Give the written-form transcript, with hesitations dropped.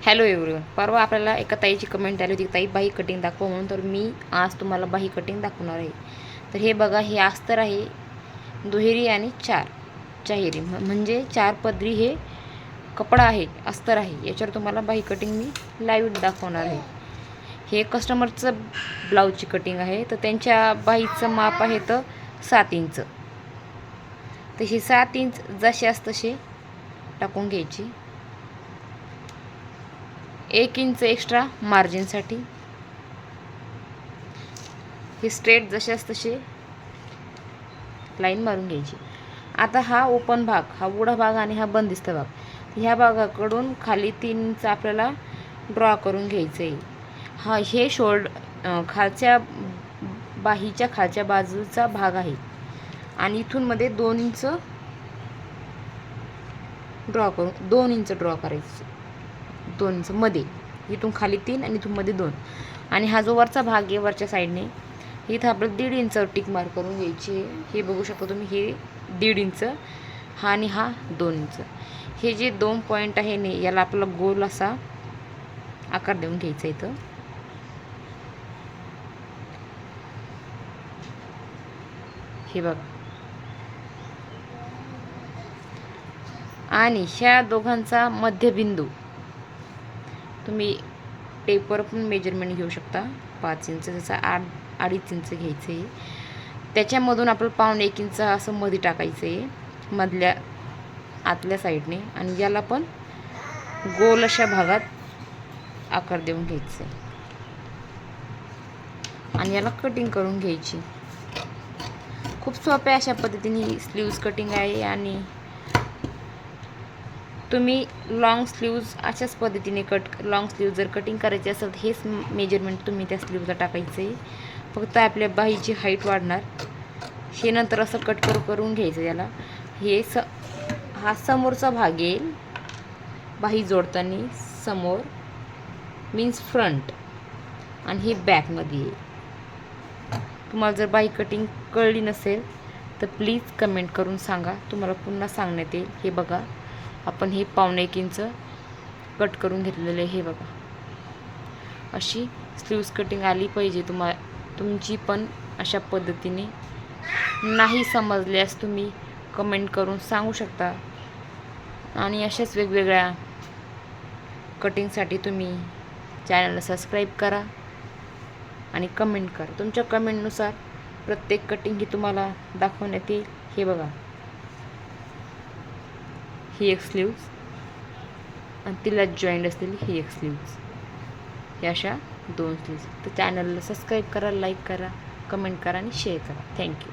Hello everyone, परवा आपल्याला एका ताईची कमेंट आली होती, ताई बाही कटिंग दाखवा म्हणून. तर मी आज तुम्हाला बाही कटिंग दाखवणार आहे. तर हे बघा, हे अस्तर आहे दुहेरी आणि चाहेरी, म्हणजे 4 पदरी हे कपडा आहे, अस्तर आहे. याच्यावर तुम्हाला बाही कटिंग मी लाईव्ह दाखवणार आहे. हे कस्टमरचं ब्लाऊजची कटिंग आहे. तर त्यांच्या बाहीचं माप आहे तर 7 इंच. तर हे 7 इंच जसे असं तसे टाकून घ्यायची. 1 इंच एक्स्ट्रा मार्जिनसाठी. हे स्ट्रेट जशास तसे लाईन मारून घ्यायची. आता हा ओपन भाग, हा उघडा भाग आणि हा बंदिस्त भाग, ह्या भागाकडून खाली 3 इंच आपल्याला ड्रॉ करून घ्यायचं आहे. हे खालच्या बाहीच्या खालच्या बाजूचा भाग आहे आणि इथून मध्ये 2 इंच ड्रॉ करायचं. 2 इंच मध्ये, इथून खाली 3 आणि इथून मध्ये 2. आणि हा जो वरचा भाग आहे वरच्या साईडने, इथं आपलं 1.5 इंच टिक मार्क करून घ्यायची. हे बघू शकता तुम्ही, हे 1.5 इंच, हा आणि हा 2 इंच. हे जे 2 पॉईंट आहे ने, याला आपला गोल असा आकार देऊन घ्यायचा इथं. हे बघा, आणि ह्या दोघांचा मध्यबिंदू तुम्ही टेपवर पण मेजरमेंट घेऊ शकता. 5 इंच, त्याचा 2.5 इंच घ्यायचं आहे. त्याच्यामधून आपलं 1.25 इंच असं मध्ये टाकायचं आहे मधल्या आतल्या साईडने, आणि याला पण गोल अशा भागात आकार देऊन घ्यायचं आहे आणि याला कटिंग करून घ्यायची. खूप सोप्या अशा पद्धतीने स्लीव्ज कटिंग आहे. आणि तुम्ही लॉंग स्लीव्ज अशाच पद्धतीने लॉंग स्लीव्ज जर कटिंग करायची असेल तर हेच मेजरमेंट तुम्ही त्या स्लीव्जला टाकायचं आहे. फक्त आपल्या बाहीची हाईट वाढणार. हे नंतर असं कट करून घ्यायचं याला. हा समोरचा भाग येईल बाही जोडताना, समोर मीन्स फ्रंट, आणि हे बॅकमध्ये येईल. तुम्हाला जर बाही कटिंग कळली नसेल तर प्लीज कमेंट करून सांगा, तुम्हाला पुन्हा सांगण्यात येईल. हे बघा, आपण हे 1.25 इंच कट करून घेतलेलं आहे. हे बघा, अशी स्लीव्ज कटिंग आली पाहिजे तुमची पण. अशा पद्धतीने नाही समजल्यास तुम्ही कमेंट करून सांगू शकता. आणि अशाच वेगवेगळ्या कटिंगसाठी तुम्ही चॅनलला सबस्क्राईब करा आणि कमेंट करा. तुमच्या कमेंटनुसार प्रत्येक कटिंग ही तुम्हाला दाखवण्यात येईल. हे बघा, ही एक स्लीव्ज आणि तिला जॉईंट असलेली ही एक स्लीव्ज, या अशा 2 स्लीव्ज. तर चॅनलला सबस्क्राईब करा, लाईक करा, कमेंट करा आणि शेअर करा. थँक्यू.